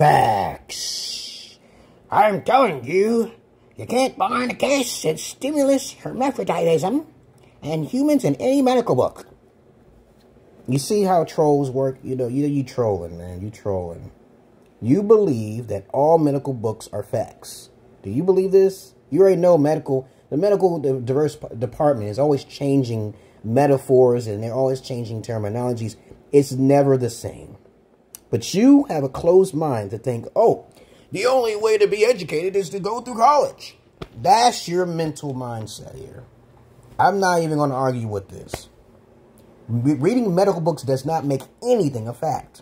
Facts. I'm telling you, you can't find a case that stimulates hermaphroditism and humans in any medical book. You see how trolls work? You trolling, man. You trolling. You believe that all medical books are facts. Do you believe this? You already know the medical diverse department is always changing metaphors and they're always changing terminologies. It's never the same. But you have a closed mind to think, oh, the only way to be educated is to go through college. That's your mental mindset here. I'm not even going to argue with this. Reading medical books does not make anything a fact.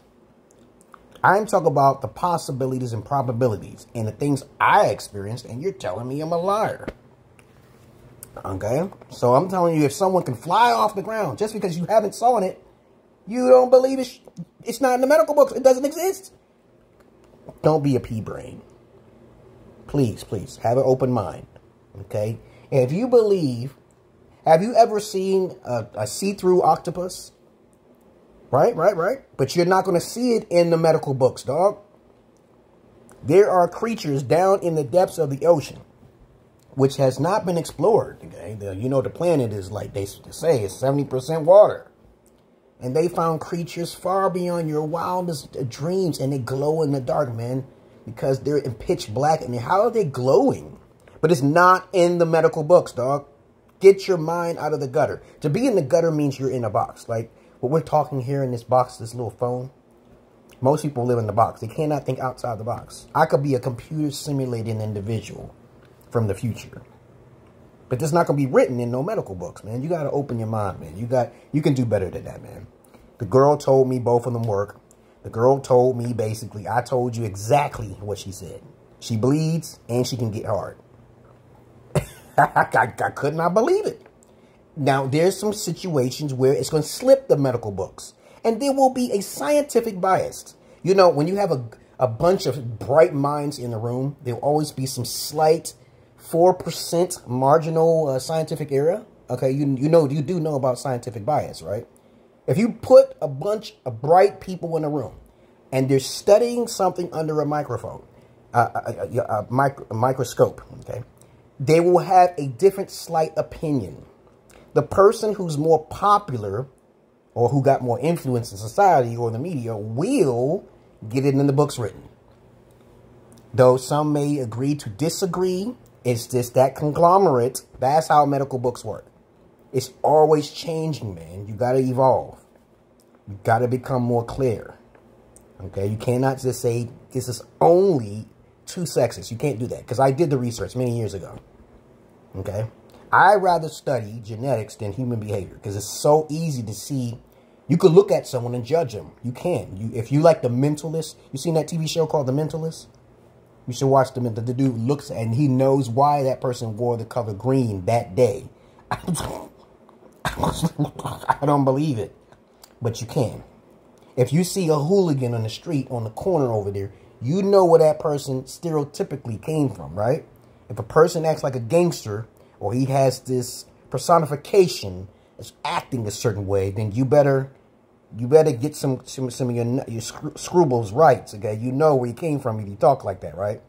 I'm talking about the possibilities and probabilities and the things I experienced, and you're telling me I'm a liar. Okay? So I'm telling you, if someone can fly off the ground just because you haven't saw it, you don't believe it's not in the medical books. It doesn't exist. Don't be a pea brain. Please, please, have an open mind. Okay? And if you believe, have you ever seen a see-through octopus? Right. But you're not going to see it in the medical books, dog. There are creatures down in the depths of the ocean, which has not been explored. Okay? The planet is, like they say, it's 70% water. And they found creatures far beyond your wildest dreams, and they glow in the dark, man, because they're in pitch black. And how are they glowing? But it's not in the medical books, dog. Get your mind out of the gutter. To be in the gutter means you're in a box. Like what we're talking here in this box, this little phone. Most people live in the box. They cannot think outside the box. I could be a computer simulated individual from the future. But that's not going to be written in no medical books, man. You got to open your mind, man. You can do better than that, man. The girl told me both of them work. The girl told me, basically, I told you exactly what she said. She bleeds and she can get hard. I could not believe it. Now, there's some situations where it's going to slip the medical books. And there will be a scientific bias. You know, when you have a bunch of bright minds in the room, there will always be some slight 4% marginal scientific error. Okay, you do know about scientific bias, right? If you put a bunch of bright people in a room and they're studying something under a microphone, a microscope, okay, they will have a different slight opinion. The person who's more popular or who got more influence in society or the media will get it in the books written. Though some may agree to disagree, it's just that conglomerate. That's how medical books work. It's always changing, man. You got to evolve. You got to become more clear. Okay? You cannot just say this is only two sexes. You can't do that because I did the research many years ago. Okay? I rather study genetics than human behavior because it's so easy to see. You could look at someone and judge them. You can. If you like The Mentalist, you seen that TV show called The Mentalist? You should watch the dude looks and he knows why that person wore the color green that day. I don't believe it, but you can. If you see a hooligan on the street on the corner over there, you know where that person stereotypically came from, right? If a person acts like a gangster or he has this personification that's acting a certain way, then you better get some of your scruples right, okay? You know where you came from if you talk like that, right?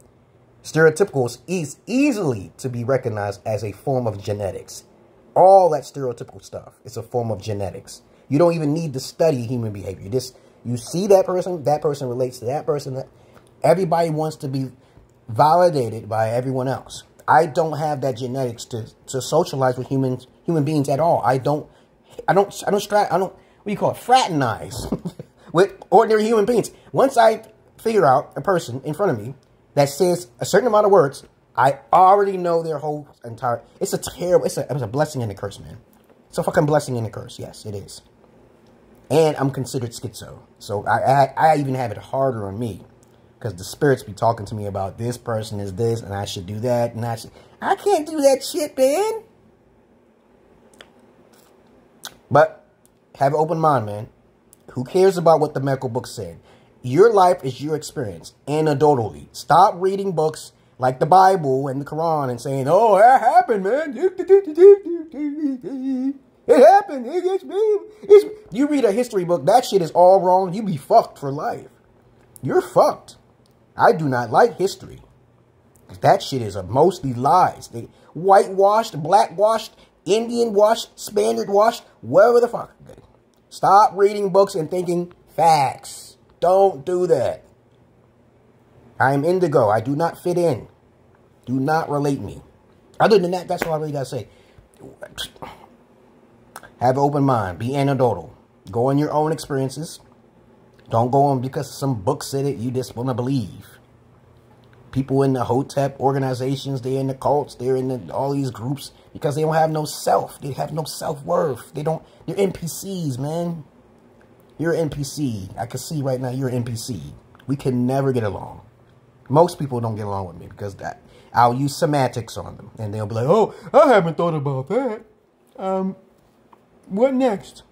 Stereotypical is easily to be recognized as a form of genetics. All that stereotypical stuff is a form of genetics. You don't even need to study human behavior. You see that person relates to that person. Everybody wants to be validated by everyone else. I don't have that genetics to socialize with human beings at all. I don't what do you call it? Fraternize with ordinary human beings. Once I figure out a person in front of me that says a certain amount of words, I already know their whole entire. It's a blessing and a curse, man. It's a fucking blessing and a curse. Yes, it is. And I'm considered schizo, so I even have it harder on me because the spirits be talking to me about this person is this and I should do that and I can't do that shit, man. But have an open mind, man. Who cares about what the medical book said? Your life is your experience, anecdotally. Stop reading books like the Bible and the Quran and saying, oh, that happened, man. It happened. You read a history book, that shit is all wrong. You be fucked for life. You're fucked. I do not like history. That shit is mostly lies. They whitewashed, blackwashed, Indian washed, Spaniard washed, whatever the fuck. Stop reading books and thinking facts. Don't do that. I am indigo. I do not fit in. Do not relate me. Other than that, that's all I really got to say. Have an open mind. Be anecdotal. Go on your own experiences. Don't go on because some book said it, you just want to believe. People in the Hotep organizations, they're in the cults, they're in all these groups because they don't have no self. They have no self-worth. They're NPCs, man. You're an NPC. I can see right now you're an NPC. We can never get along. Most people don't get along with me because I'll use semantics on them. And they'll be like, oh, I haven't thought about that. What next?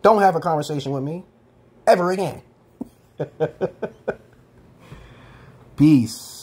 Don't have a conversation with me ever again. Peace.